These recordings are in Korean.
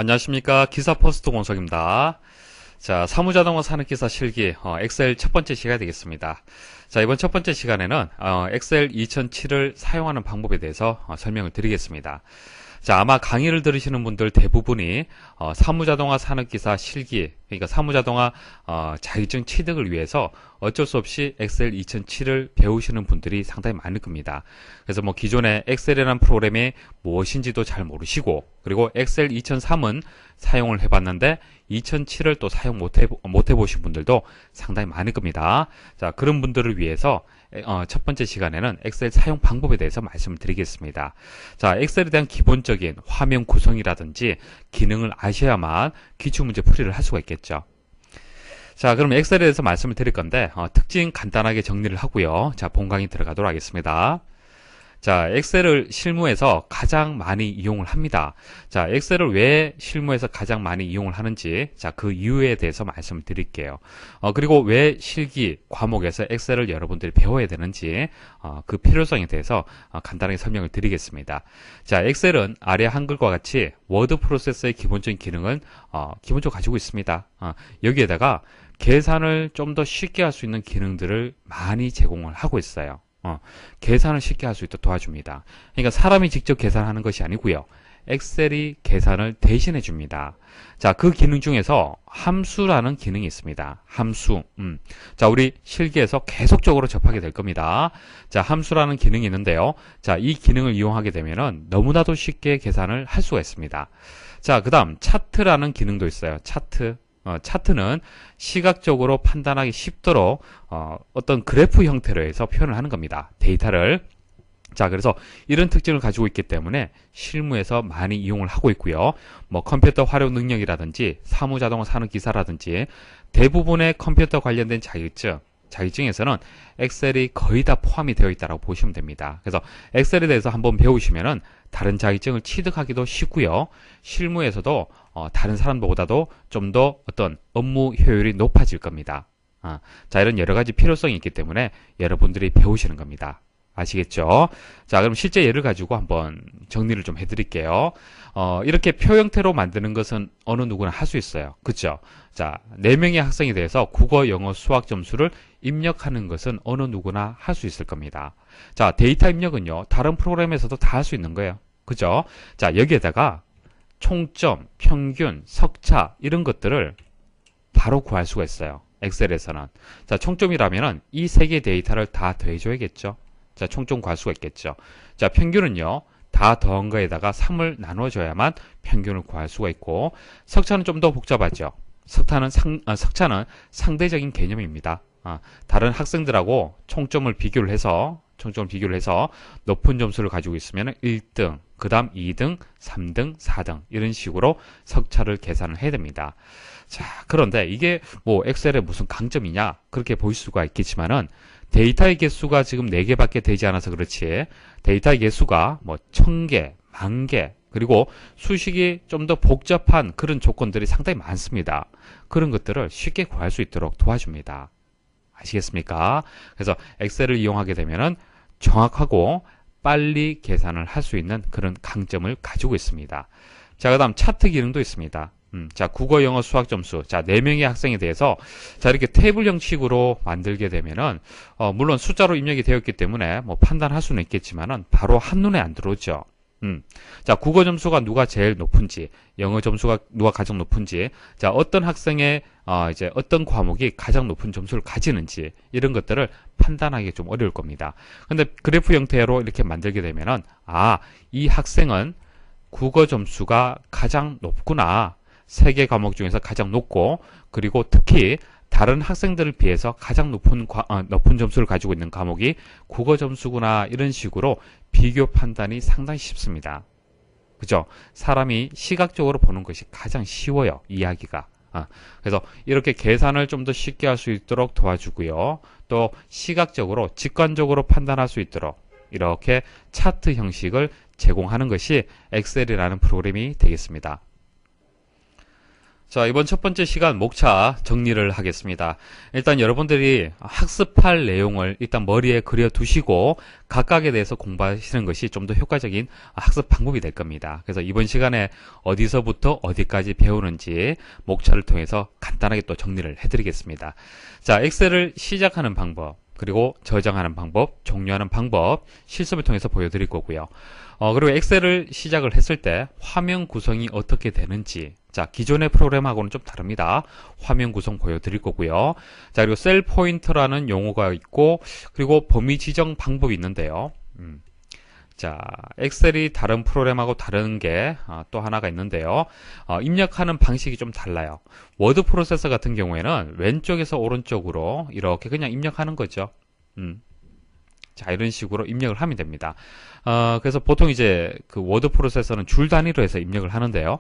안녕하십니까. 기사포스트 공석입니다. 자, 사무자동화 산업기사 실기 엑셀 첫 번째 시간이 되겠습니다. 자, 이번 첫 번째 시간에는 엑셀 2007을 사용하는 방법에 대해서 설명을 드리겠습니다. 자, 아마 강의를 들으시는 분들 대부분이 사무자동화 산업기사 실기, 그러니까 사무자동화 자격증 취득을 위해서 어쩔 수 없이 엑셀 2007을 배우시는 분들이 상당히 많을 겁니다. 그래서 뭐 기존에 엑셀이라는 프로그램이 무엇인지도 잘 모르시고, 그리고 엑셀 2003은 사용을 해봤는데 2007을 또 사용 못 해보신 분들도 상당히 많을 겁니다. 자, 그런 분들을 위해서 첫 번째 시간에는 엑셀 사용 방법에 대해서 말씀을 드리겠습니다. 자, 엑셀에 대한 기본적인 화면 구성이라든지 기능을 아셔야만 기출문제 풀이를 할 수가 있겠죠. 자, 그럼 엑셀에 대해서 말씀을 드릴 건데 특징 간단하게 정리를 하고요. 자, 본 강의 들어가도록 하겠습니다. 자, 엑셀을 실무에서 가장 많이 이용을 합니다. 자, 엑셀을 왜 실무에서 가장 많이 이용을 하는지, 자, 그 이유에 대해서 말씀을 드릴게요. 그리고 왜 실기 과목에서 엑셀을 여러분들이 배워야 되는지, 그 필요성에 대해서 간단하게 설명을 드리겠습니다. 자, 엑셀은 아래 한글과 같이 워드 프로세서의 기본적인 기능을 기본적으로 가지고 있습니다. 여기에다가 계산을 좀 더 쉽게 할 수 있는 기능들을 많이 제공을 하고 있어요. 계산을 쉽게 할 수 있도록 도와줍니다. 그러니까 사람이 직접 계산하는 것이 아니고요. 엑셀이 계산을 대신해 줍니다. 자, 그 기능 중에서 함수라는 기능이 있습니다. 함수. 자, 우리 실기에서 계속적으로 접하게 될 겁니다. 자, 함수라는 기능이 있는데요. 자, 이 기능을 이용하게 되면은 너무나도 쉽게 계산을 할 수가 있습니다. 자, 그 다음 차트라는 기능도 있어요. 차트. 차트는 시각적으로 판단하기 쉽도록 어떤 그래프 형태로 해서 표현을 하는 겁니다. 데이터를. 자, 그래서 이런 특징을 가지고 있기 때문에 실무에서 많이 이용을 하고 있고요. 뭐 컴퓨터 활용 능력이라든지 사무자동화 산업기사라든지 대부분의 컴퓨터 관련된 자격증에서는 엑셀이 거의 다 포함이 되어 있다고 보시면 됩니다. 그래서 엑셀에 대해서 한번 배우시면은 다른 자격증을 취득하기도 쉽고요. 실무에서도 다른 사람들보다도 좀 더 어떤 업무 효율이 높아질 겁니다. 자, 이런 여러 가지 필요성이 있기 때문에 여러분들이 배우시는 겁니다. 아시겠죠? 자, 그럼 실제 예를 가지고 한번 정리를 좀 해드릴게요. 이렇게 표 형태로 만드는 것은 어느 누구나 할 수 있어요. 그쵸? 자, 4명의 학생에 대해서 국어, 영어, 수학 점수를 입력하는 것은 어느 누구나 할 수 있을 겁니다. 자, 데이터 입력은요, 다른 프로그램에서도 다 할 수 있는 거예요. 그죠? 자, 여기에다가 총점, 평균, 석차, 이런 것들을 바로 구할 수가 있어요. 엑셀에서는. 자, 총점이라면은 이 3개의 데이터를 다 더해줘야겠죠. 자, 총점 구할 수가 있겠죠. 자, 평균은요, 다 더한 거에다가 3을 나눠줘야만 평균을 구할 수가 있고, 석차는 좀 더 복잡하죠. 석차는 상대적인 개념입니다. 다른 학생들하고 총점을 비교를 해서 높은 점수를 가지고 있으면 1등, 그 다음 2등, 3등, 4등 이런 식으로 석차를 계산을 해야 됩니다. 자, 그런데 이게 뭐 엑셀의 무슨 강점이냐 그렇게 보일 수가 있겠지만은 데이터의 개수가 지금 4개밖에 되지 않아서 그렇지 데이터의 개수가 뭐 1000개, 10,000개 그리고 수식이 좀 더 복잡한 그런 조건들이 상당히 많습니다. 그런 것들을 쉽게 구할 수 있도록 도와줍니다. 아시겠습니까? 그래서 엑셀을 이용하게 되면은 정확하고 빨리 계산을 할 수 있는 그런 강점을 가지고 있습니다. 자, 그 다음 차트 기능도 있습니다. 자, 국어, 영어, 수학 점수. 자, 4명의 학생에 대해서 자, 이렇게 테이블 형식으로 만들게 되면은 물론 숫자로 입력이 되었기 때문에 뭐 판단할 수는 있겠지만은 바로 한눈에 안 들어오죠. 자, 국어 점수가 누가 제일 높은지, 영어 점수가 누가 가장 높은지, 자, 어떤 학생의 이제 어떤 과목이 가장 높은 점수를 가지는지 이런 것들을 판단하기 좀 어려울 겁니다. 근데 그래프 형태로 이렇게 만들게 되면은 이 학생은 국어 점수가 가장 높구나. 3개 과목 중에서 가장 높고, 그리고 특히 다른 학생들을 비해서 가장 높은 점수를 가지고 있는 과목이 국어 점수구나 이런 식으로 비교 판단이 상당히 쉽습니다. 그죠? 사람이 시각적으로 보는 것이 가장 쉬워요. 이야기가. 그래서 이렇게 계산을 좀 더 쉽게 할 수 있도록 도와주고요. 또 시각적으로 직관적으로 판단할 수 있도록 이렇게 차트 형식을 제공하는 것이 엑셀이라는 프로그램이 되겠습니다. 자, 이번 첫 번째 시간 목차 정리를 하겠습니다. 일단 여러분들이 학습할 내용을 일단 머리에 그려 두시고 각각에 대해서 공부하시는 것이 좀 더 효과적인 학습 방법이 될 겁니다. 그래서 이번 시간에 어디서부터 어디까지 배우는지 목차를 통해서 간단하게 또 정리를 해드리겠습니다. 자, 엑셀을 시작하는 방법, 그리고 저장하는 방법, 종료하는 방법, 실습을 통해서 보여드릴 거고요. 그리고 엑셀을 시작을 했을 때 화면 구성이 어떻게 되는지, 자, 기존의 프로그램하고는 좀 다릅니다. 화면 구성 보여드릴 거고요. 자, 그리고 셀 포인터라는 용어가 있고, 그리고 범위 지정 방법이 있는데요. 자, 엑셀이 다른 프로그램하고 다른 게 또 하나가 있는데요. 입력하는 방식이 좀 달라요. 워드 프로세서 같은 경우에는 왼쪽에서 오른쪽으로 이렇게 그냥 입력하는 거죠. 자, 이런 식으로 입력을 하면 됩니다. 그래서 보통 이제 그 워드 프로세서는 줄 단위로 해서 입력을 하는데요.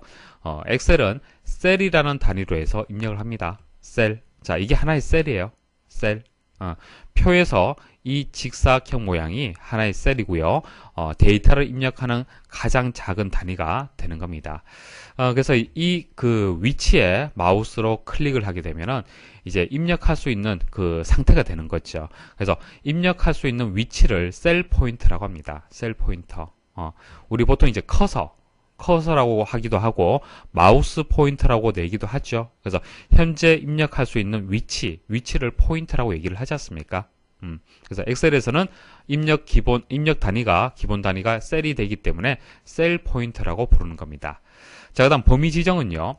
엑셀은 셀이라는 단위로 해서 입력을 합니다. 셀. 자, 이게 하나의 셀이에요. 셀. 표에서 이 직사각형 모양이 하나의 셀이고요. 데이터를 입력하는 가장 작은 단위가 되는 겁니다. 그래서 이 그 위치에 마우스로 클릭을 하게 되면은 이제 입력할 수 있는 그 상태가 되는 거죠. 그래서 입력할 수 있는 위치를 셀 포인트라고 합니다. 셀 포인터. 우리 보통 이제 커서라고 하기도 하고 마우스 포인터라고 내기도 하죠. 그래서 현재 입력할 수 있는 위치를 포인트라고 얘기를 하지 않습니까? 그래서 엑셀에서는 입력 단위가 기본 단위가 셀이 되기 때문에 셀 포인터라고 부르는 겁니다. 자, 그다음 범위 지정은요.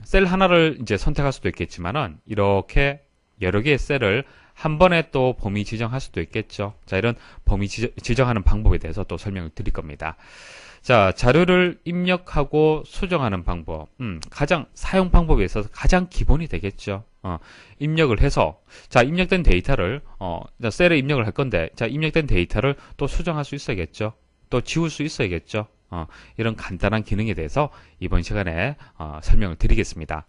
셀 하나를 이제 선택할 수도 있겠지만은 이렇게 여러 개의 셀을 한 번에 또 범위 지정할 수도 있겠죠. 자, 이런 범위 지정하는 방법에 대해서 또 설명을 드릴 겁니다. 자, 자료를 입력하고 수정하는 방법. 가장 사용 방법에 있어서 가장 기본이 되겠죠. 입력을 해서, 자, 입력된 데이터를, 셀에 입력을 할 건데, 자, 입력된 데이터를 또 수정할 수 있어야겠죠. 또 지울 수 있어야겠죠. 이런 간단한 기능에 대해서 이번 시간에 설명을 드리겠습니다.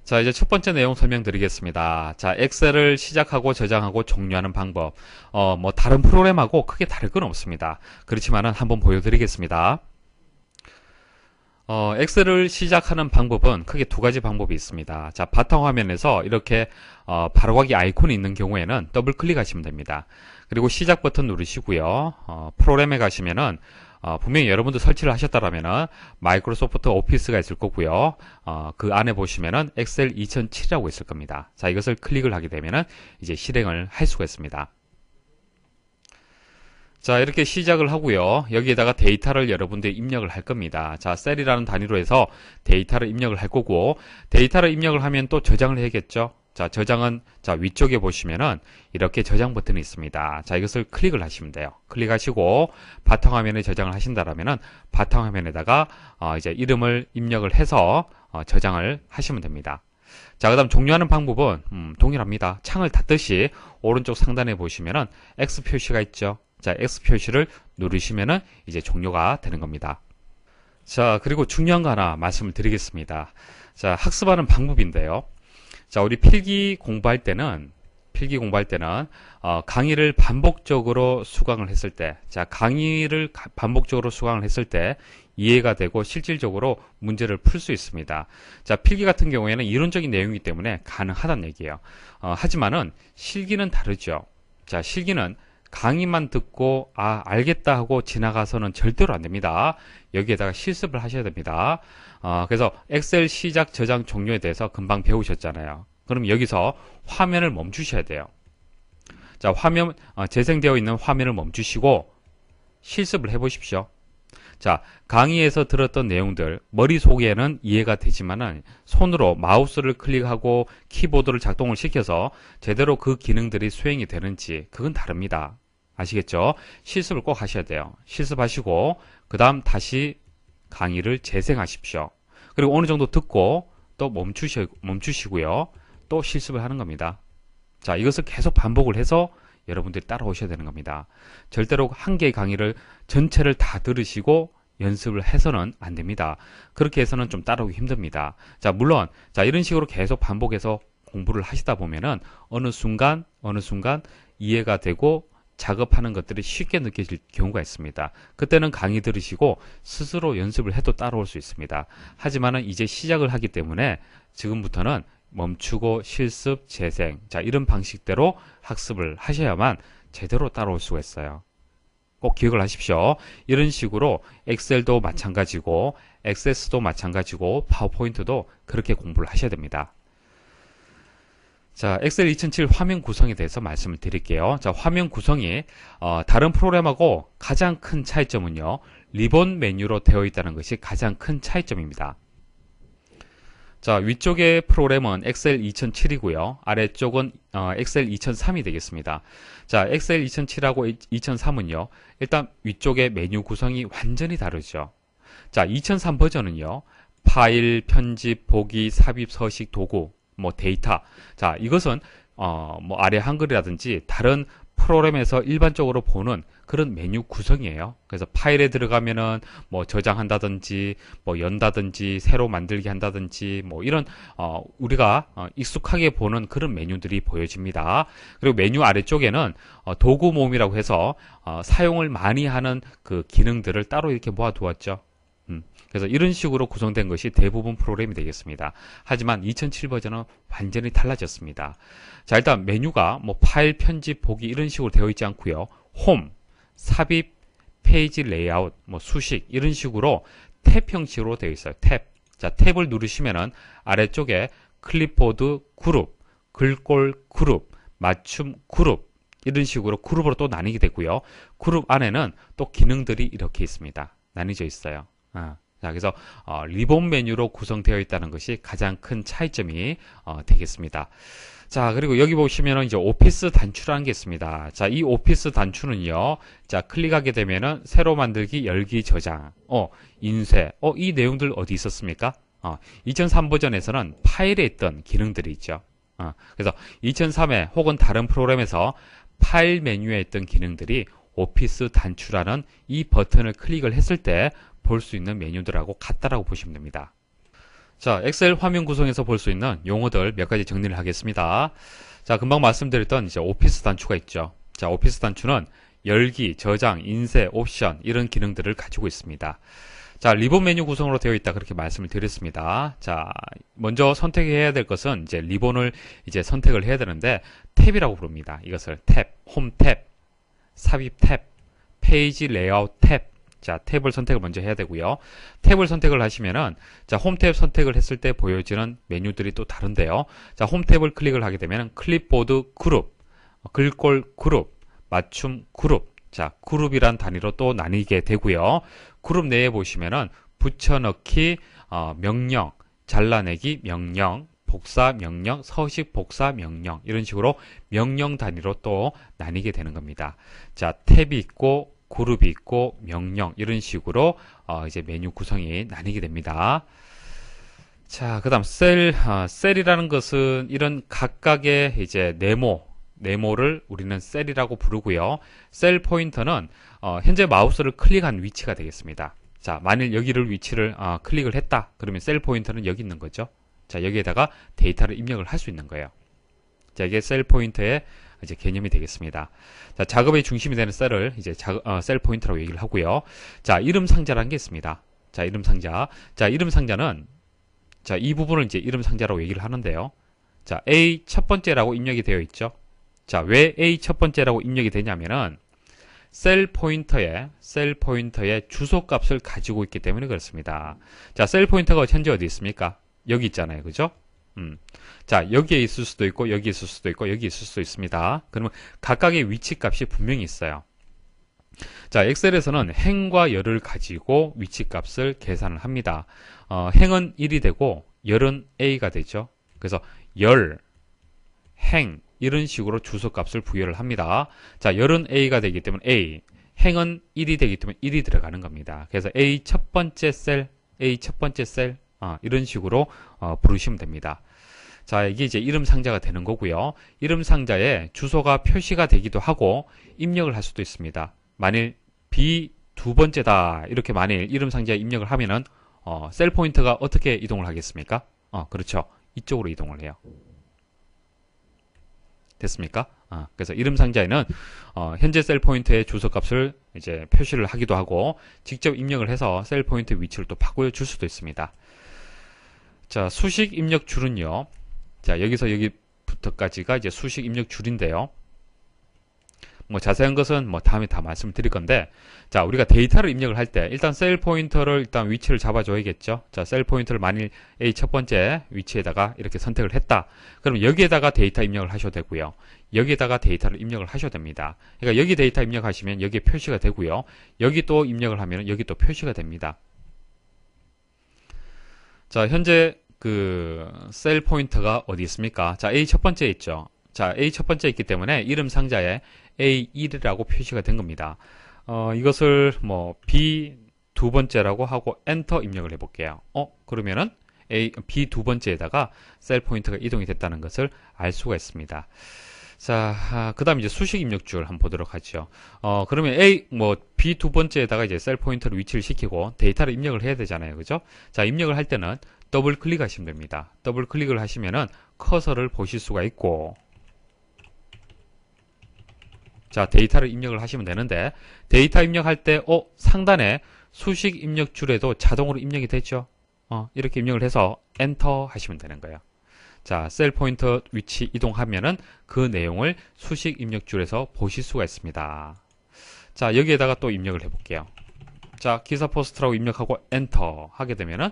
자, 이제 첫 번째 내용 설명드리겠습니다. 자, 엑셀을 시작하고 저장하고 종료하는 방법. 뭐 다른 프로그램하고 크게 다를 건 없습니다. 그렇지만은 한번 보여드리겠습니다. 엑셀을 시작하는 방법은 크게 두 가지 방법이 있습니다. 자, 바탕화면에서 이렇게 바로가기 아이콘이 있는 경우에는 더블 클릭하시면 됩니다. 그리고 시작 버튼 누르시고요. 프로그램에 가시면은 분명히 여러분도 설치를 하셨다라면은 마이크로소프트 오피스가 있을 거고요. 그 안에 보시면은 엑셀 2007이라고 있을 겁니다. 자, 이것을 클릭을 하게 되면은 이제 실행을 할 수가 있습니다. 자, 이렇게 시작을 하고요. 여기에다가 데이터를 여러분들이 입력을 할 겁니다. 자, 셀이라는 단위로 해서 데이터를 입력을 할 거고, 데이터를 입력을 하면 또 저장을 해야겠죠. 자, 저장은, 자, 위쪽에 보시면은 이렇게 저장 버튼이 있습니다. 자, 이것을 클릭을 하시면 돼요. 클릭하시고, 바탕화면에 저장을 하신다라면은, 바탕화면에다가, 이제 이름을 입력을 해서, 저장을 하시면 됩니다. 자, 그 다음 종료하는 방법은, 동일합니다. 창을 닫듯이 오른쪽 상단에 보시면은 X 표시가 있죠. 자, X 표시를 누르시면은 이제 종료가 되는 겁니다. 자, 그리고 중요한 거 하나 말씀을 드리겠습니다. 자, 학습하는 방법인데요. 자, 우리 필기 공부할 때는 강의를 반복적으로 수강을 했을 때, 자, 강의를 반복적으로 수강을 했을 때 이해가 되고 실질적으로 문제를 풀 수 있습니다. 자, 필기 같은 경우에는 이론적인 내용이기 때문에 가능하다는 얘기예요. 하지만은 실기는 다르죠. 자, 실기는 강의만 듣고 알겠다 하고 지나가서는 절대로 안 됩니다. 여기에다가 실습을 하셔야 됩니다. 그래서 엑셀 시작 저장 종료에 대해서 금방 배우셨잖아요. 그럼 여기서 화면을 멈추셔야 돼요. 자, 화면 재생되어 있는 화면을 멈추시고 실습을 해보십시오. 자, 강의에서 들었던 내용들 머릿속에는 이해가 되지만은 손으로 마우스를 클릭하고 키보드를 작동을 시켜서 제대로 그 기능들이 수행이 되는지 그건 다릅니다. 아시겠죠? 실습을 꼭 하셔야 돼요. 실습하시고 그 다음 다시 강의를 재생하십시오. 그리고 어느 정도 듣고 또 멈추시고요. 또 실습을 하는 겁니다. 자, 이것을 계속 반복을 해서 여러분들이 따라오셔야 되는 겁니다. 절대로 한 개의 강의를 전체를 다 들으시고 연습을 해서는 안 됩니다. 그렇게 해서는 좀 따라오기 힘듭니다. 자, 물론 자, 이런 식으로 계속 반복해서 공부를 하시다 보면은 어느 순간 이해가 되고 작업하는 것들이 쉽게 느껴질 경우가 있습니다. 그때는 강의 들으시고 스스로 연습을 해도 따라올 수 있습니다. 하지만은 이제 시작을 하기 때문에 지금부터는 멈추고 실습, 재생, 자, 이런 방식대로 학습을 하셔야만 제대로 따라올 수가 있어요. 꼭 기억을 하십시오. 이런 식으로 엑셀도 마찬가지고 액세스도 마찬가지고 파워포인트도 그렇게 공부를 하셔야 됩니다. 자, 엑셀 2007 화면 구성에 대해서 말씀을 드릴게요. 자, 화면 구성이 다른 프로그램하고 가장 큰 차이점은요, 리본 메뉴로 되어 있다는 것이 가장 큰 차이점입니다. 자, 위쪽의 프로그램은 엑셀 2007이고요. 아래쪽은 엑셀 2003이 되겠습니다. 자, 엑셀 2007하고 2003은요. 일단 위쪽의 메뉴 구성이 완전히 다르죠. 자, 2003 버전은요. 파일, 편집, 보기, 삽입, 서식, 도구, 뭐 데이터. 자, 이것은 뭐 아래 한글이라든지 다른 프로그램에서 일반적으로 보는 그런 메뉴 구성이에요. 그래서 파일에 들어가면은 뭐 저장한다든지 뭐 연다든지 새로 만들기 한다든지 뭐 이런 우리가 익숙하게 보는 그런 메뉴들이 보여집니다. 그리고 메뉴 아래쪽에는 도구 모음이라고 해서 사용을 많이 하는 그 기능들을 따로 이렇게 모아 두었죠. 그래서 이런 식으로 구성된 것이 대부분 프로그램이 되겠습니다. 하지만 2007 버전은 완전히 달라졌습니다. 자, 일단 메뉴가 뭐 파일, 편집, 보기 이런 식으로 되어 있지 않고요. 홈, 삽입, 페이지 레이아웃, 뭐 수식 이런 식으로 탭 형식으로 되어 있어요. 탭. 자, 탭을 누르시면은 아래쪽에 클립보드 그룹, 글꼴 그룹, 맞춤 그룹 이런 식으로 그룹으로 또 나뉘게 되고요. 그룹 안에는 또 기능들이 이렇게 있습니다. 나뉘어져 있어요. 자, 그래서 리본 메뉴로 구성되어 있다는 것이 가장 큰 차이점이 되겠습니다. 자, 그리고 여기 보시면은 이제 오피스 단추라는 게 있습니다. 자, 이 오피스 단추는요. 자, 클릭하게 되면은 새로 만들기, 열기, 저장, 인쇄, 이 내용들 어디 있었습니까? 2003 버전에서는 파일에 있던 기능들이 있죠. 그래서 2003에 혹은 다른 프로그램에서 파일 메뉴에 있던 기능들이 오피스 단추라는 이 버튼을 클릭을 했을 때 볼 수 있는 메뉴들하고 같다라고 보시면 됩니다. 자, 엑셀 화면 구성에서 볼 수 있는 용어들 몇 가지 정리를 하겠습니다. 자, 금방 말씀드렸던 이제 오피스 단추가 있죠. 자, 오피스 단추는 열기, 저장, 인쇄, 옵션 이런 기능들을 가지고 있습니다. 자, 리본 메뉴 구성으로 되어 있다 그렇게 말씀을 드렸습니다. 자, 먼저 선택해야 될 것은 이제 리본을 이제 선택을 해야 되는데 탭이라고 부릅니다. 이것을 탭, 홈 탭, 삽입 탭, 페이지 레이아웃 탭. 자, 탭을 선택을 먼저 해야 되고요. 탭을 선택을 하시면은 자, 홈 탭 선택을 했을 때 보여지는 메뉴들이 또 다른데요. 자, 홈 탭을 클릭을 하게 되면 클립보드 그룹, 글꼴 그룹, 맞춤 그룹. 자, 그룹이란 단위로 또 나뉘게 되고요. 그룹 내에 보시면은 붙여넣기 명령, 잘라내기 명령, 복사 명령, 서식 복사 명령 이런 식으로 명령 단위로 또 나뉘게 되는 겁니다. 자, 탭이 있고 그룹이 있고 명령 이런 식으로 이제 메뉴 구성이 나뉘게 됩니다. 자, 그다음 셀이라는 것은 이런 각각의 이제 네모를 우리는 셀이라고 부르고요. 셀 포인터는 현재 마우스를 클릭한 위치가 되겠습니다. 자, 만일 여기를 위치를 클릭을 했다. 그러면 셀 포인터는 여기 있는 거죠. 자, 여기에다가 데이터를 입력을 할 수 있는 거예요. 자, 이게 셀 포인터의 이제 개념이 되겠습니다. 자, 작업의 중심이 되는 셀을 이제 셀 포인터라고 얘기를 하고요. 자, 이름 상자라는 게 있습니다. 자, 이름 상자. 자, 이름 상자는 자, 이 부분을 이제 이름 상자라고 얘기를 하는데요. 자, A 첫 번째라고 입력이 되어 있죠. 자, 왜 A 첫 번째라고 입력이 되냐면은 셀 포인터의 주소 값을 가지고 있기 때문에 그렇습니다. 자, 셀 포인터가 현재 어디 있습니까? 여기 있잖아요. 그죠? 자, 여기에 있을 수도 있고 여기 있을 수도 있고 여기 있을 수도 있습니다. 그러면 각각의 위치 값이 분명히 있어요. 자, 엑셀에서는 행과 열을 가지고 위치 값을 계산을 합니다. 행은 1이 되고 열은 A가 되죠. 그래서 열, 행 이런 식으로 주소 값을 부여를 합니다. 자, 열은 A가 되기 때문에 A, 행은 1이 되기 때문에 1이 들어가는 겁니다. 그래서 A 첫 번째 셀 이런 식으로 부르시면 됩니다. 자, 이게 이제 이름 상자가 되는 거고요. 이름 상자에 주소가 표시가 되기도 하고 입력을 할 수도 있습니다. 만일 B 두 번째다 이렇게 만일 이름 상자에 입력을 하면은 셀 포인터가 어떻게 이동을 하겠습니까? 그렇죠. 이쪽으로 이동을 해요. 됐습니까? 그래서 이름 상자에는 현재 셀 포인터의 주소값을 이제 표시를 하기도 하고 직접 입력을 해서 셀 포인터 위치를 또 바꿔줄 수도 있습니다. 자, 수식 입력 줄은요. 자, 여기서 여기부터까지가 이제 수식 입력 줄인데요. 뭐 자세한 것은 뭐 다음에 다 말씀을 드릴 건데, 자, 우리가 데이터를 입력을 할 때 일단 셀 포인터를 일단 위치를 잡아줘야겠죠. 자, 셀 포인터를 만일 A 첫 번째 위치에다가 이렇게 선택을 했다. 그럼 여기에다가 데이터 입력을 하셔도 되고요. 여기에다가 데이터를 입력을 하셔도 됩니다. 그러니까 여기 데이터 입력하시면 여기에 표시가 되고요. 여기 또 입력을 하면 여기 또 표시가 됩니다. 자, 현재 그 셀 포인터가 어디 있습니까? 자, A 첫 번째 있죠. 자, A 첫 번째 있기 때문에 이름 상자에 A1이라고 표시가 된 겁니다. 이것을 뭐 B 두 번째라고 하고 엔터 입력을 해볼게요. 그러면은 B 두 번째에다가 셀 포인터가 이동이 됐다는 것을 알 수가 있습니다. 자, 그 다음 이제 수식 입력줄 한번 보도록 하죠. 그러면 B 두 번째에다가 이제 셀 포인터를 위치를 시키고 데이터를 입력을 해야 되잖아요. 그죠? 자, 입력을 할 때는 더블 클릭하시면 됩니다. 더블 클릭을 하시면은 커서를 보실 수가 있고, 자, 데이터를 입력을 하시면 되는데, 데이터 입력할 때, 상단에 수식 입력 줄에도 자동으로 입력이 되죠? 이렇게 입력을 해서 엔터 하시면 되는 거예요. 자, 셀 포인터 위치 이동하면은 그 내용을 수식 입력 줄에서 보실 수가 있습니다. 자, 여기에다가 또 입력을 해볼게요. 자, 기사 포스트라고 입력하고 엔터 하게 되면은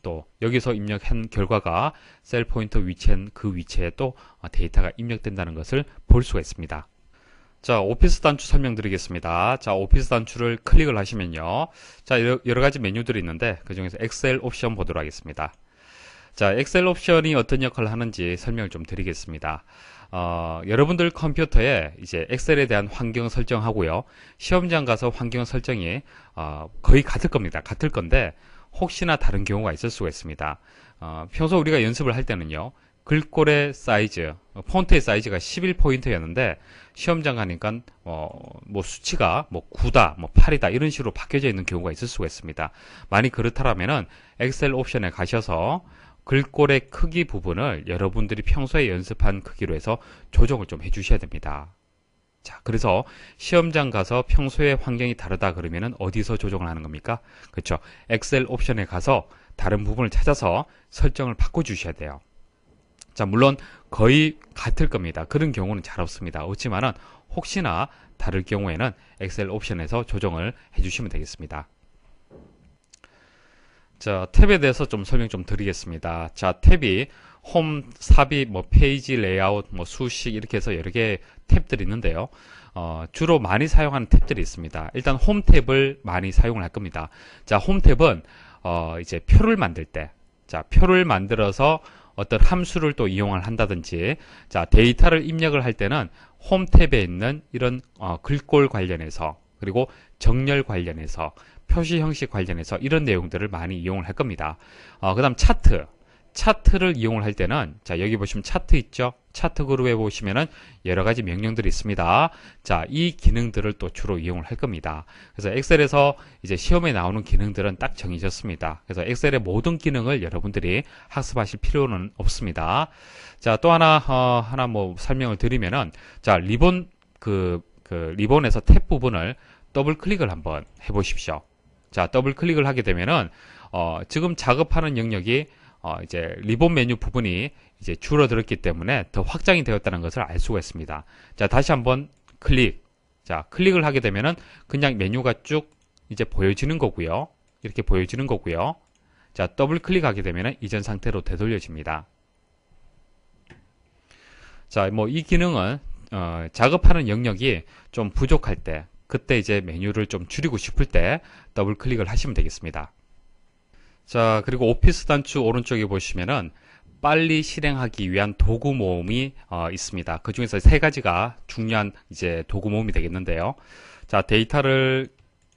또 여기서 입력한 결과가 셀 포인터 위치한 그 위치에 또 데이터가 입력된다는 것을 볼 수가 있습니다. 자, 오피스 단추 설명드리겠습니다. 자, 오피스 단추를 클릭을 하시면요. 자, 여러 가지 메뉴들이 있는데 그 중에서 엑셀 옵션 보도록 하겠습니다. 자, 엑셀 옵션이 어떤 역할을 하는지 설명을 좀 드리겠습니다. 여러분들 컴퓨터에 이제 엑셀에 대한 환경 설정하고요. 시험장 가서 환경 설정이 거의 같을 겁니다. 같을 건데 혹시나 다른 경우가 있을 수가 있습니다. 평소 우리가 연습을 할 때는요. 글꼴의 사이즈, 폰트의 사이즈가 11포인트였는데 시험장 가니까 뭐 수치가 뭐 9다, 뭐 8이다 이런 식으로 바뀌어져 있는 경우가 있을 수가 있습니다. 만약 그렇다면은 엑셀 옵션에 가셔서 글꼴의 크기 부분을 여러분들이 평소에 연습한 크기로 해서 조정을 좀 해주셔야 됩니다. 자, 그래서 시험장 가서 평소에 환경이 다르다 그러면은 어디서 조정을 하는 겁니까? 그렇죠. 엑셀 옵션에 가서 다른 부분을 찾아서 설정을 바꿔주셔야 돼요. 자, 물론 거의 같을 겁니다. 그런 경우는 잘 없습니다. 없지만은 혹시나 다를 경우에는 엑셀 옵션에서 조정을 해주시면 되겠습니다. 자, 탭에 대해서 좀 설명 좀 드리겠습니다. 자, 탭이 홈, 삽입, 뭐 페이지 레이아웃, 뭐 수식 이렇게 해서 여러 개의 탭들이 있는데요. 주로 많이 사용하는 탭들이 있습니다. 일단 홈 탭을 많이 사용을 할 겁니다. 자, 홈 탭은 이제 표를 만들 때, 자, 표를 만들어서 어떤 함수를 또 이용을 한다든지, 자, 데이터를 입력을 할 때는 홈 탭에 있는 이런 글꼴 관련해서, 그리고 정렬 관련해서, 표시 형식 관련해서 이런 내용들을 많이 이용을 할 겁니다. 그 다음 차트를 이용을 할 때는, 자, 여기 보시면 차트 있죠? 차트 그룹에 보시면은 여러 가지 명령들이 있습니다. 자, 이 기능들을 또 주로 이용을 할 겁니다. 그래서 엑셀에서 이제 시험에 나오는 기능들은 딱 정해졌습니다. 그래서 엑셀의 모든 기능을 여러분들이 학습하실 필요는 없습니다. 자, 또 하나 뭐 설명을 드리면은, 자, 리본, 리본에서 탭 부분을 더블 클릭을 한번 해보십시오. 자, 더블 클릭을 하게 되면은, 지금 작업하는 영역이 이제 리본 메뉴 부분이 이제 줄어들었기 때문에 더 확장이 되었다는 것을 알 수가 있습니다. 자, 다시 한번 클릭. 자, 클릭을 하게 되면은 그냥 메뉴가 쭉 이제 보여지는 거고요. 이렇게 보여지는 거고요. 자, 더블 클릭하게 되면은 이전 상태로 되돌려집니다. 자, 뭐 이 기능은 작업하는 영역이 좀 부족할 때, 그때 이제 메뉴를 좀 줄이고 싶을 때 더블 클릭을 하시면 되겠습니다. 자, 그리고 오피스 단추 오른쪽에 보시면은 빨리 실행하기 위한 도구 모음이 있습니다. 그 중에서 세 가지가 중요한 이제 도구 모음이 되겠는데요. 자, 데이터를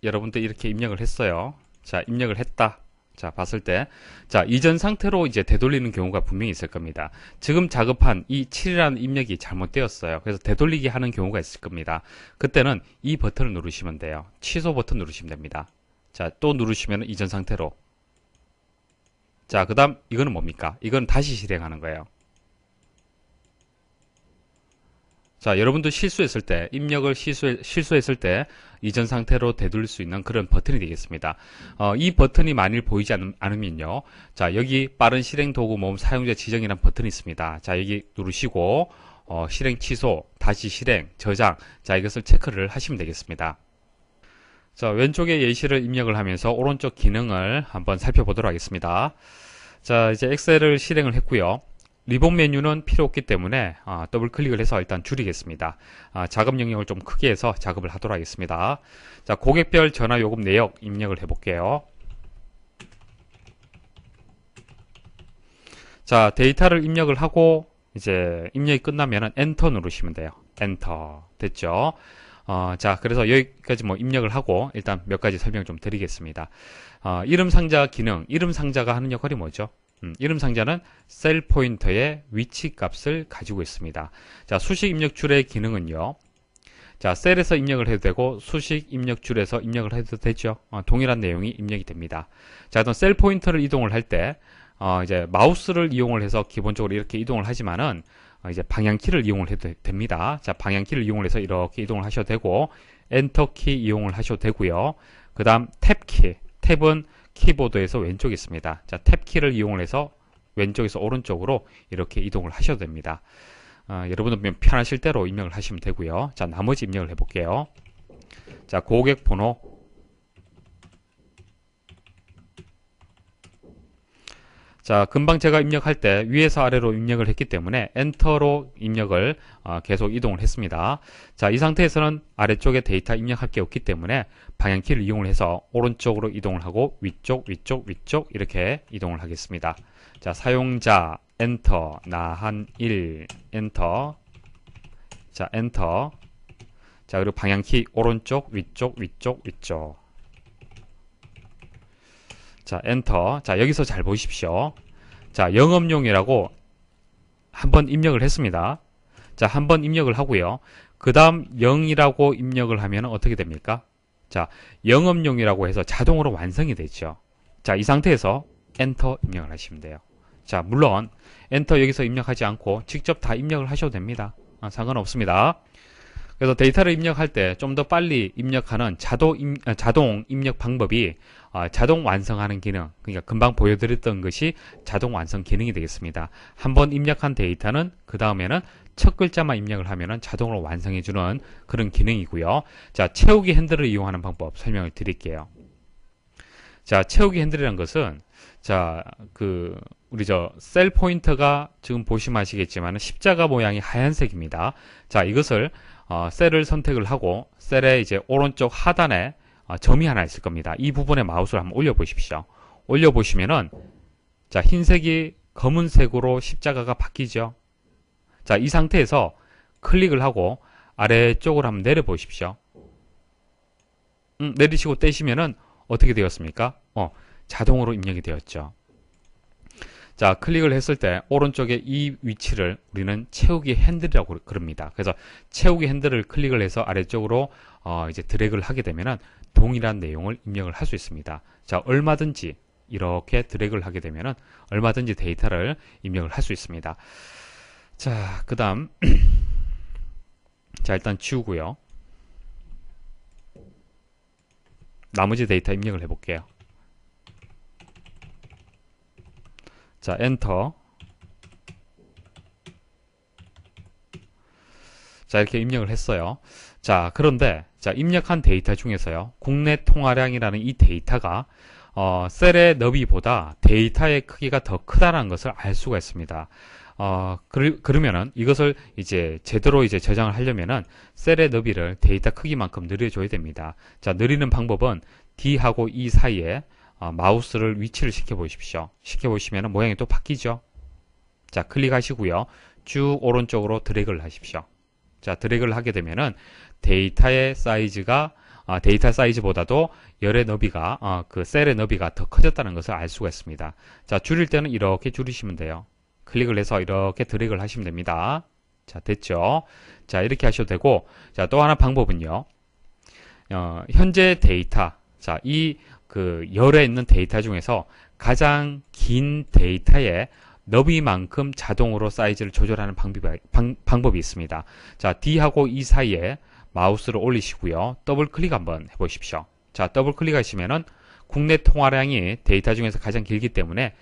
여러분들 이렇게 입력을 했어요. 자, 입력을 했다. 자, 봤을 때, 자, 이전 상태로 이제 되돌리는 경우가 분명히 있을 겁니다. 지금 작업한 이 7이라는 입력이 잘못되었어요. 그래서 되돌리기 하는 경우가 있을 겁니다. 그때는 이 버튼을 누르시면 돼요. 취소 버튼 누르시면 됩니다. 자, 또 누르시면 이전 상태로. 자, 그 다음 이거는 뭡니까? 이건 다시 실행하는 거예요. 자, 여러분도 실수했을 때, 입력을 실수했을 때 이전 상태로 되돌릴 수 있는 그런 버튼이 되겠습니다. 이 버튼이 만일 보이지 않으면요. 자, 여기 빠른 실행 도구 모음 사용자 지정이라는 버튼이 있습니다. 자, 여기 누르시고 실행 취소, 다시 실행, 저장. 자, 이것을 체크를 하시면 되겠습니다. 자, 왼쪽에 예시를 입력을 하면서 오른쪽 기능을 한번 살펴보도록 하겠습니다. 자, 이제 엑셀을 실행을 했고요. 리본 메뉴는 필요 없기 때문에 더블 클릭을 해서 일단 줄이겠습니다. 작업 영역을 좀 크게 해서 작업을 하도록 하겠습니다. 자, 고객별 전화 요금 내역 입력을 해볼게요. 자, 데이터를 입력을 하고 이제 입력이 끝나면은 엔터 누르시면 돼요. 엔터 됐죠? 자, 그래서 여기까지 뭐 입력을 하고 일단 몇 가지 설명 좀 드리겠습니다. 이름 상자 기능, 이름 상자가 하는 역할이 뭐죠? 이름 상자는 셀 포인터의 위치 값을 가지고 있습니다. 자, 수식 입력 줄의 기능은요. 자, 셀에서 입력을 해도 되고 수식 입력 줄에서 입력을 해도 되죠. 동일한 내용이 입력이 됩니다. 자, 그럼 셀 포인터를 이동을 할 때 이제 마우스를 이용을 해서 기본적으로 이렇게 이동을 하지만은 이제 방향키를 이용을 해도 됩니다. 자, 방향키를 이용을 해서 이렇게 이동을 하셔도 되고 엔터키 이용을 하셔도 되고요. 그 다음 탭키, 탭은 키보드에서 왼쪽에 있습니다. 자, 탭키를 이용을 해서 왼쪽에서 오른쪽으로 이렇게 이동을 하셔도 됩니다. 여러분은 편하실 대로 입력을 하시면 되고요. 자, 나머지 입력을 해볼게요. 자, 고객 번호. 자, 금방 제가 입력할 때 위에서 아래로 입력을 했기 때문에 엔터로 입력을 계속 이동을 했습니다. 자, 이 상태에서는 아래쪽에 데이터 입력할 게 없기 때문에 방향키를 이용을 해서 오른쪽으로 이동을 하고 위쪽, 위쪽, 위쪽 이렇게 이동을 하겠습니다. 자, 사용자 엔터, 나한 1 엔터. 자, 엔터. 자, 그리고 방향키 오른쪽, 위쪽, 위쪽, 위쪽. 자, 엔터. 자, 여기서 잘 보십시오. 자, 영업용이라고 한번 입력을 했습니다. 자, 한번 입력을 하고요. 그 다음 0이라고 입력을 하면 어떻게 됩니까? 자, 영업용이라고 해서 자동으로 완성이 되죠. 자, 이 상태에서 엔터 입력을 하시면 돼요. 자, 물론 엔터 여기서 입력하지 않고 직접 다 입력을 하셔도 됩니다. 상관없습니다. 그래서 데이터를 입력할 때 좀 더 빨리 입력하는 자동 입력 방법이 자동 완성하는 기능, 그러니까 금방 보여드렸던 것이 자동 완성 기능이 되겠습니다. 한번 입력한 데이터는 그 다음에는 첫 글자만 입력을 하면은 자동으로 완성해주는 그런 기능이고요. 자, 채우기 핸들을 이용하는 방법 설명을 드릴게요. 자, 채우기 핸들이라는 것은 자, 우리 셀 포인터가 지금 보시면 아시겠지만 십자가 모양이 하얀색입니다. 자, 이것을 셀을 선택을 하고 셀의 이제 오른쪽 하단에 점이 하나 있을 겁니다. 이 부분에 마우스를 한번 올려 보십시오. 올려 보시면은 자, 흰색이 검은색으로 십자가가 바뀌죠. 자, 이 상태에서 클릭을 하고 아래쪽으로 한번 내려 보십시오. 내리시고 떼시면은 어떻게 되었습니까? 자동으로 입력이 되었죠. 자, 클릭을 했을 때 오른쪽에 이 위치를 우리는 채우기 핸들이라고 그럽니다. 그래서 채우기 핸들을 클릭을 해서 아래쪽으로 이제 드래그를 하게 되면은 동일한 내용을 입력을 할 수 있습니다. 자, 얼마든지 이렇게 드래그를 하게 되면은 얼마든지 데이터를 입력을 할 수 있습니다. 자, 그 다음 자, 일단 지우고요. 나머지 데이터 입력을 해볼게요. 자, 엔터. 자, 이렇게 입력을 했어요. 자, 그런데 자, 입력한 데이터 중에서요, 국내 통화량이라는 이 데이터가 셀의 너비보다 데이터의 크기가 더 크다는 것을 알 수가 있습니다. 그러면은 이것을 이제 제대로 이제 저장을 하려면은 셀의 너비를 데이터 크기만큼 늘려줘야 됩니다. 자, 늘리는 방법은 D하고 E 사이에 마우스를 위치를 시켜 보십시오. 시켜 보시면 모양이 또 바뀌죠. 자, 클릭하시고요. 쭉 오른쪽으로 드래그를 하십시오. 자, 드래그를 하게 되면은 데이터의 사이즈가 데이터 사이즈보다도 열의 너비가 그 셀의 너비가 더 커졌다는 것을 알 수가 있습니다. 자, 줄일 때는 이렇게 줄이시면 돼요. 클릭을 해서 이렇게 드래그를 하시면 됩니다. 자, 됐죠? 자, 이렇게 하셔도 되고, 자, 또 하나 방법은요. 현재 데이터, 자, 이 열에 있는 데이터 중에서 가장 긴 데이터의 너비만큼 자동으로 사이즈를 조절하는 방법이 있습니다. 자, D하고 E 사이에 마우스를 올리시고요. 더블 클릭 한번 해보십시오. 자, 더블 클릭하시면은 국내 통화량이 데이터 중에서 가장 길기 때문에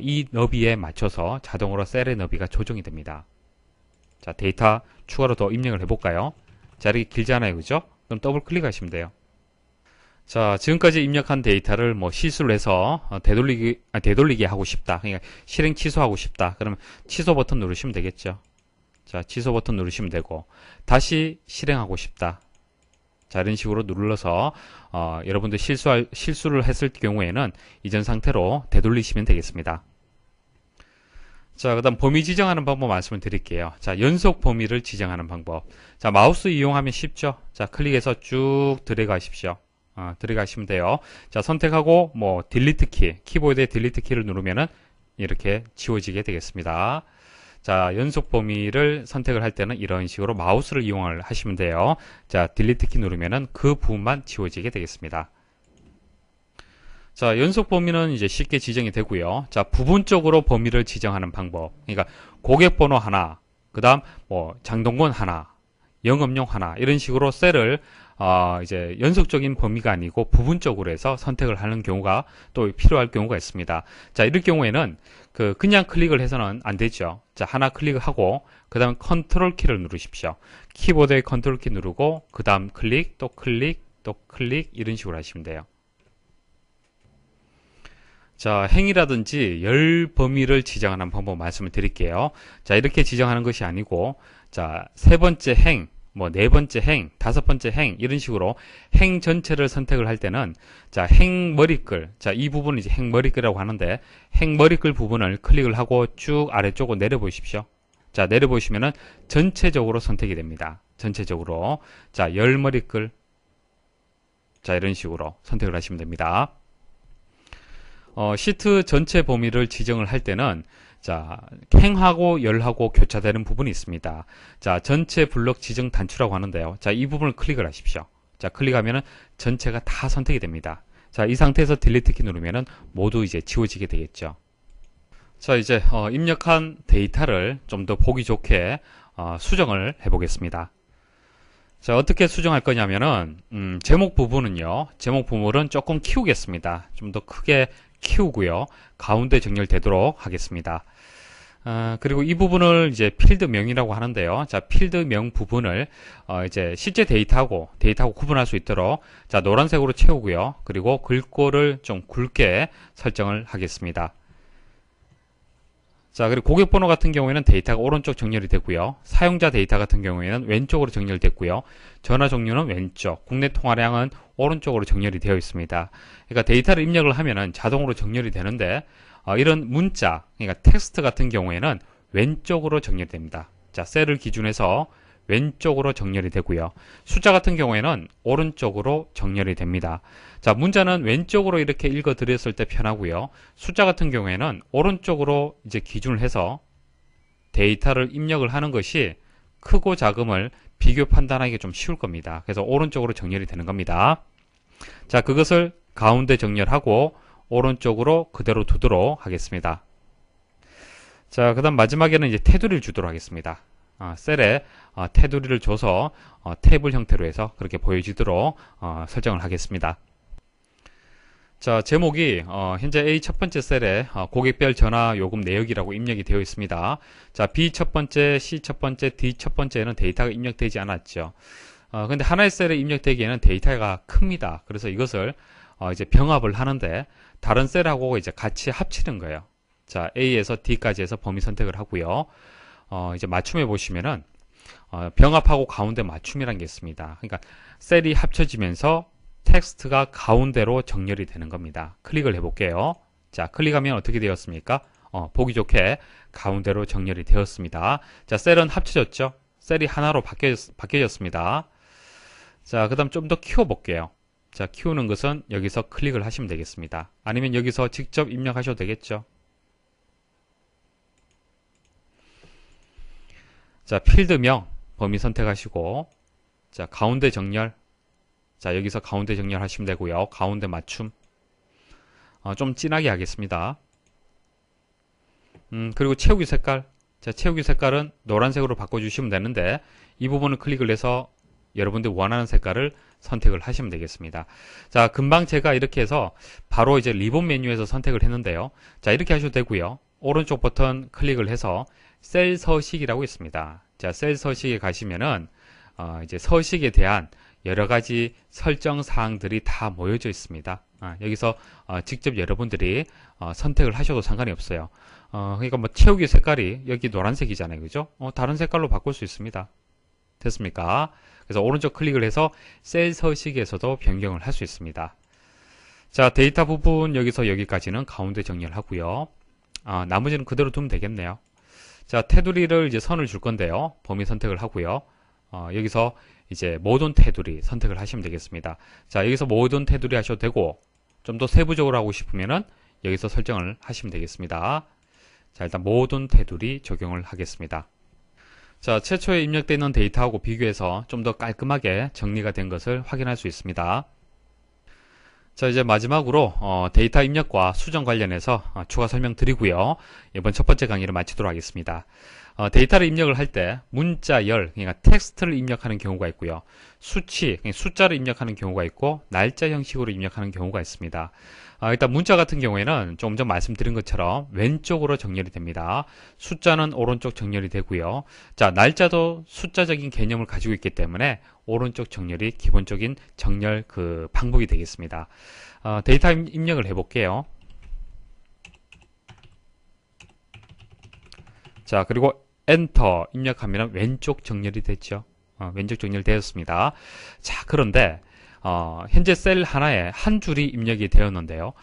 이 너비에 맞춰서 자동으로 셀의 너비가 조정이 됩니다. 자, 데이터 추가로 더 입력을 해볼까요? 자, 이렇게 길잖아요, 그죠? 그럼 더블 클릭하시면 돼요. 자, 지금까지 입력한 데이터를 뭐 실수를 해서 되돌리기 하고 싶다. 그러니까 실행 취소하고 싶다. 그러면 취소 버튼 누르시면 되겠죠. 자, 취소 버튼 누르시면 되고, 다시 실행하고 싶다. 자, 이런 식으로 눌러서 여러분들 실수를 했을 경우에는 이전 상태로 되돌리시면 되겠습니다. 자, 그 다음 범위 지정하는 방법 말씀을 드릴게요. 자, 연속 범위를 지정하는 방법. 자, 마우스 이용하면 쉽죠. 자, 클릭해서 쭉 들어가십시오. 들어가시면 돼요. 자, 선택하고 뭐 딜리트 키, 키보드의 딜리트 키를 누르면은 이렇게 지워지게 되겠습니다. 자, 연속 범위를 선택을 할 때는 이런 식으로 마우스를 이용을 하시면 돼요. 자, 딜리트 키 누르면은 그 부분만 지워지게 되겠습니다. 자, 연속 범위는 이제 쉽게 지정이 되고요. 자, 부분적으로 범위를 지정하는 방법. 그러니까 고객 번호 하나, 그 다음 뭐 장동건 하나, 영업용 하나, 이런 식으로 셀을 이제 연속적인 범위가 아니고 부분적으로 해서 선택을 하는 경우가 또 필요할 경우가 있습니다. 자, 이럴 경우에는 그냥 클릭을 해서는 안 되죠. 자, 하나 클릭을 하고 그 다음 컨트롤 키를 누르십시오. 키보드의 컨트롤 키 누르고 그 다음 클릭, 또 클릭, 또 클릭, 이런 식으로 하시면 돼요. 자, 행이라든지 열 범위를 지정하는 방법 말씀을 드릴게요. 자, 이렇게 지정하는 것이 아니고, 자, 세 번째 행, 뭐 네 번째 행, 다섯 번째 행, 이런 식으로 행 전체를 선택을 할 때는, 자, 행 머리글, 자, 이 부분은 이제 행 머리글이라고 하는데, 행 머리글 부분을 클릭을 하고 쭉 아래쪽으로 내려보십시오. 자, 내려보시면은 전체적으로 선택이 됩니다. 전체적으로. 자, 열 머리글. 자, 이런 식으로 선택을 하시면 됩니다. 시트 전체 범위를 지정을 할 때는 자, 행하고 열하고 교차되는 부분이 있습니다. 자, 전체 블록 지정 단추라고 하는데요. 자, 이 부분을 클릭을 하십시오. 자, 클릭하면은 전체가 다 선택이 됩니다. 자, 이 상태에서 딜리트 키 누르면은 모두 이제 지워지게 되겠죠. 자, 이제 입력한 데이터를 좀 더 보기 좋게 수정을 해 보겠습니다. 자, 어떻게 수정할 거냐면은 제목 부분은요. 제목 부분은 조금 키우겠습니다. 좀 더 크게 키우고요. 가운데 정렬되도록 하겠습니다. 그리고 이 부분을 이제 필드명이라고 하는데요. 자, 필드명 부분을 이제 실제 데이터하고 구분할 수 있도록 자, 노란색으로 채우고요. 그리고 글꼴을 좀 굵게 설정을 하겠습니다. 자, 그리고 고객 번호 같은 경우에는 데이터가 오른쪽 정렬이 되고요. 사용자 데이터 같은 경우에는 왼쪽으로 정렬됐고요. 전화 종류는 왼쪽, 국내 통화량은 오른쪽으로 정렬이 되어 있습니다. 그러니까 데이터를 입력을 하면은 자동으로 정렬이 되는데 이런 문자, 그러니까 텍스트 같은 경우에는 왼쪽으로 정렬됩니다. 자, 셀을 기준해서 왼쪽으로 정렬이 되고요. 숫자 같은 경우에는 오른쪽으로 정렬이 됩니다. 자, 문자는 왼쪽으로 이렇게 읽어 드렸을 때 편하고요. 숫자 같은 경우에는 오른쪽으로 이제 기준을 해서 데이터를 입력을 하는 것이 크고 작음을 비교 판단하기 좀 쉬울 겁니다. 그래서 오른쪽으로 정렬이 되는 겁니다. 자, 그것을 가운데 정렬하고 오른쪽으로 그대로 두도록 하겠습니다. 자, 그 다음 마지막에는 이제 테두리를 주도록 하겠습니다. 셀에 테두리를 줘서 테이블 형태로 해서 그렇게 보여지도록 설정을 하겠습니다. 자, 제목이 현재 A 첫 번째 셀에 고객별 전화 요금 내역이라고 입력이 되어 있습니다. 자, B 첫 번째, C 첫 번째, D 첫 번째에는 데이터가 입력되지 않았죠. 근데 하나의 셀에 입력되기에는 데이터가 큽니다. 그래서 이것을 이제 병합을 하는데 다른 셀하고 이제 같이 합치는 거예요. 자, A에서 D까지 해서 범위 선택을 하고요. 이제 맞춤해 보시면은 병합하고 가운데 맞춤이라는 게 있습니다. 그러니까 셀이 합쳐지면서 텍스트가 가운데로 정렬이 되는 겁니다. 클릭을 해볼게요. 자, 클릭하면 어떻게 되었습니까? 보기 좋게 가운데로 정렬이 되었습니다. 자, 셀은 합쳐졌죠? 셀이 하나로 바뀌어졌습니다. 자, 그 다음 좀 더 키워볼게요. 자, 키우는 것은 여기서 클릭을 하시면 되겠습니다. 아니면 여기서 직접 입력하셔도 되겠죠? 자, 필드명 범위 선택하시고 자, 가운데 정렬. 자, 여기서 가운데 정렬 하시면 되고요. 가운데 맞춤. 좀 진하게 하겠습니다. 그리고 채우기 색깔. 자, 채우기 색깔은 노란색으로 바꿔주시면 되는데, 이 부분을 클릭을 해서 여러분들 원하는 색깔을 선택을 하시면 되겠습니다. 자, 금방 제가 이렇게 해서 바로 이제 리본 메뉴에서 선택을 했는데요. 자, 이렇게 하셔도 되고요. 오른쪽 버튼 클릭을 해서 셀 서식이라고 있습니다. 자, 셀 서식에 가시면은 이제 서식에 대한 여러 가지 설정 사항들이 다 모여져 있습니다. 여기서 직접 여러분들이 선택을 하셔도 상관이 없어요. 그러니까 뭐 채우기 색깔이 여기 노란색이잖아요, 그죠? 다른 색깔로 바꿀 수 있습니다. 됐습니까? 그래서 오른쪽 클릭을 해서 셀 서식에서도 변경을 할 수 있습니다. 자, 데이터 부분 여기서 여기까지는 가운데 정리를 하고요. 나머지는 그대로 두면 되겠네요. 자, 테두리를 이제 선을 줄 건데요. 범위 선택을 하고요. 여기서 이제 모든 테두리 선택을 하시면 되겠습니다. 자, 여기서 모든 테두리 하셔도 되고, 좀 더 세부적으로 하고 싶으면은 여기서 설정을 하시면 되겠습니다. 자, 일단 모든 테두리 적용을 하겠습니다. 자, 최초에 입력되어 있는 데이터하고 비교해서 좀 더 깔끔하게 정리가 된 것을 확인할 수 있습니다. 자, 이제 마지막으로 데이터 입력과 수정 관련해서 추가 설명 드리고요. 이번 첫 번째 강의를 마치도록 하겠습니다. 데이터를 입력을 할 때 문자열, 그러니까 텍스트를 입력하는 경우가 있고요. 수치, 그러니까 숫자를 입력하는 경우가 있고 날짜 형식으로 입력하는 경우가 있습니다. 일단 문자 같은 경우에는 조금 전 말씀드린 것처럼 왼쪽으로 정렬이 됩니다. 숫자는 오른쪽 정렬이 되고요. 자, 날짜도 숫자적인 개념을 가지고 있기 때문에 오른쪽 정렬이 기본적인 정렬 그 방법이 되겠습니다. 데이터 입력을 해볼게요. 자, 그리고 엔터 입력하면 왼쪽 정렬이 됐죠. 왼쪽 정렬되었습니다. 자, 그런데 현재 셀 하나에 한 줄이 입력이 되었는데요.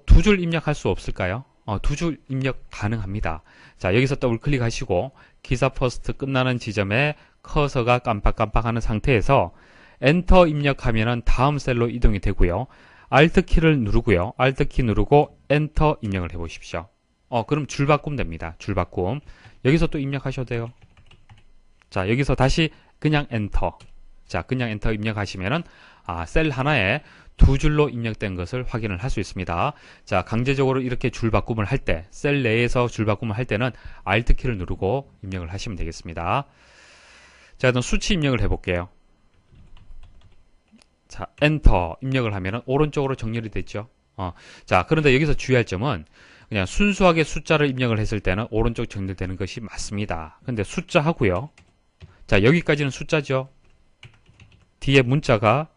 두 줄 입력할 수 없을까요? 두 줄 입력 가능합니다. 자, 여기서 더블 클릭하시고 기사 퍼스트 끝나는 지점에 커서가 깜빡깜빡하는 상태에서 엔터 입력하면은 다음 셀로 이동이 되고요. Alt 키를 누르고요. Alt 키 누르고 엔터 입력을 해보십시오. 그럼 줄 바꾸면 됩니다. 줄 바꿈. 여기서 또 입력하셔도 돼요. 자, 여기서 다시 그냥 엔터. 자, 그냥 엔터 입력하시면은 셀 하나에 두 줄로 입력된 것을 확인을 할 수 있습니다. 자, 강제적으로 이렇게 줄 바꿈을 할 때, 셀 내에서 줄 바꿈을 할 때는 Alt 키를 누르고 입력을 하시면 되겠습니다. 자, 그럼 수치 입력을 해볼게요. 자, 엔터 입력을 하면은 오른쪽으로 정렬이 됐죠. 자, 그런데 여기서 주의할 점은 그냥 순수하게 숫자를 입력을 했을 때는 오른쪽 정렬되는 것이 맞습니다. 근데 숫자 하고요. 자, 여기까지는 숫자죠. 뒤에 문자가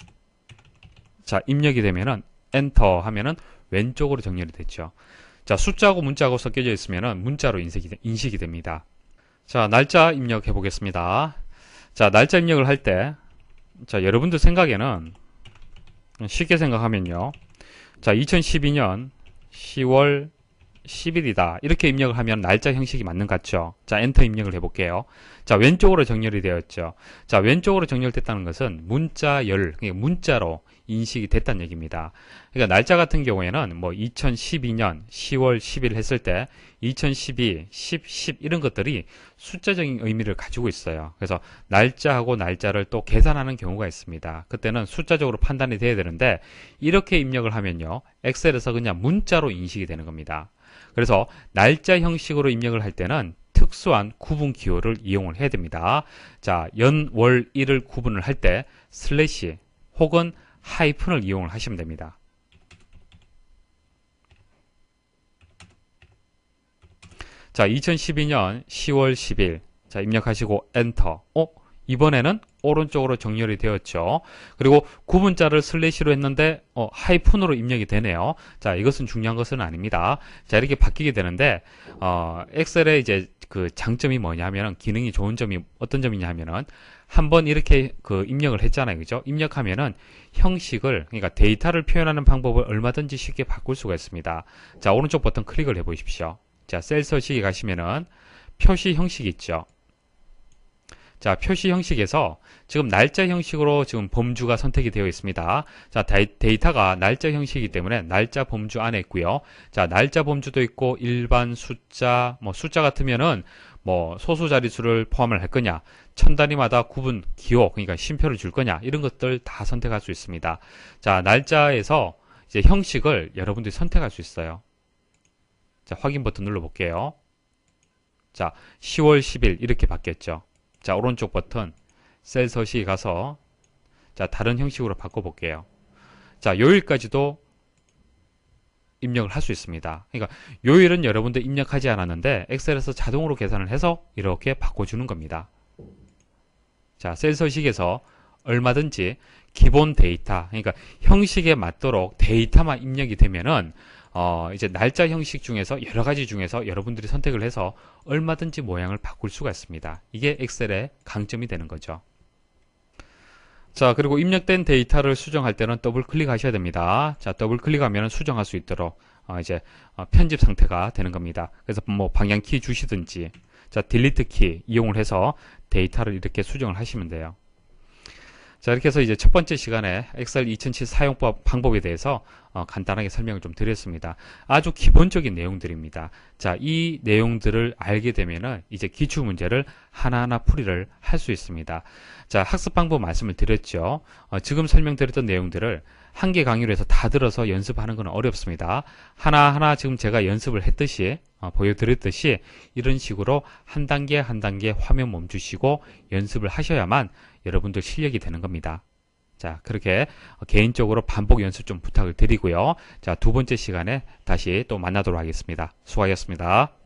자, 입력이 되면은 엔터 하면은 왼쪽으로 정렬이 됐죠. 자, 숫자하고 문자하고 섞여져 있으면은 문자로 인식이 됩니다. 자, 날짜 입력해 보겠습니다. 자, 날짜 입력을 할 때, 자, 여러분들 생각에는 쉽게 생각하면요. 자, 2012년 10월 10일이다. 이렇게 입력을 하면 날짜 형식이 맞는 것 같죠? 자, 엔터 입력을 해볼게요. 자, 왼쪽으로 정렬이 되었죠. 자, 왼쪽으로 정렬됐다는 것은 문자열, 그러니까 문자로 인식이 됐다는 얘기입니다. 그러니까 날짜 같은 경우에는 뭐 2012년 10월 10일 했을 때 2012, 10 이런 것들이 숫자적인 의미를 가지고 있어요. 그래서 날짜하고 날짜를 또 계산하는 경우가 있습니다. 그때는 숫자적으로 판단이 돼야 되는데 이렇게 입력을 하면요. 엑셀에서 그냥 문자로 인식이 되는 겁니다. 그래서 날짜 형식으로 입력을 할 때는 특수한 구분 기호를 이용을 해야 됩니다. 자, 연, 월, 일을 구분을 할 때 슬래시 혹은 하이픈을 이용을 하시면 됩니다. 자, 2012년 10월 10일. 자, 입력하시고 엔터. 이번에는 오른쪽으로 정렬이 되었죠. 그리고 구분자를 슬래시로 했는데 하이픈으로 입력이 되네요. 자, 이것은 중요한 것은 아닙니다. 자, 이렇게 바뀌게 되는데 엑셀의 이제 그 장점이 뭐냐면은 기능이 좋은 점이 어떤 점이냐 하면은 한번 이렇게 그 입력을 했잖아요. 그죠? 입력하면은 형식을 그러니까 데이터를 표현하는 방법을 얼마든지 쉽게 바꿀 수가 있습니다. 자, 오른쪽 버튼 클릭을 해 보십시오. 자, 셀 서식에 가시면은 표시 형식이 있죠. 자, 표시 형식에서 지금 날짜 형식으로 지금 범주가 선택이 되어 있습니다. 자, 데이터가 날짜 형식이기 때문에 날짜 범주 안에 있고요. 자, 날짜 범주도 있고 일반 숫자, 뭐 숫자 같으면은 뭐 소수 자릿수를 포함을 할 거냐, 천 단위마다 구분 기호, 그러니까 쉼표를 줄 거냐, 이런 것들 다 선택할 수 있습니다. 자, 날짜에서 이제 형식을 여러분들이 선택할 수 있어요. 자, 확인 버튼 눌러 볼게요. 자, 10월 10일 이렇게 바뀌었죠. 자, 오른쪽 버튼 셀 서식에 가서 자, 다른 형식으로 바꿔볼게요. 자, 요일까지도 입력을 할 수 있습니다. 그러니까 요일은 여러분들 입력하지 않았는데 엑셀에서 자동으로 계산을 해서 이렇게 바꿔주는 겁니다. 자, 셀 서식에서 얼마든지 기본 데이터, 그러니까 형식에 맞도록 데이터만 입력이 되면은 이제 날짜 형식 중에서 여러 가지 중에서 여러분들이 선택을 해서 얼마든지 모양을 바꿀 수가 있습니다. 이게 엑셀의 강점이 되는 거죠. 자, 그리고 입력된 데이터를 수정할 때는 더블 클릭하셔야 됩니다. 자, 더블 클릭하면 수정할 수 있도록 이제 편집 상태가 되는 겁니다. 그래서 뭐 방향 키 주시든지, 자, 딜리트 키 이용을 해서 데이터를 이렇게 수정을 하시면 돼요. 자, 이렇게 해서 이제 첫 번째 시간에 엑셀 2007 사용법 방법에 대해서 간단하게 설명을 좀 드렸습니다. 아주 기본적인 내용들입니다. 자, 이 내용들을 알게 되면은 이제 기출 문제를 하나하나 풀이를 할 수 있습니다. 자, 학습 방법 말씀을 드렸죠. 지금 설명드렸던 내용들을 한 개 강의로 해서 다 들어서 연습하는 건 어렵습니다. 하나하나 지금 제가 연습을 했듯이 보여드렸듯이 이런 식으로 한 단계 한 단계 화면 멈추시고 연습을 하셔야만 여러분들 실력이 되는 겁니다. 자, 그렇게 개인적으로 반복 연습 좀 부탁을 드리고요. 자, 두 번째 시간에 다시 또 만나도록 하겠습니다. 수고하셨습니다.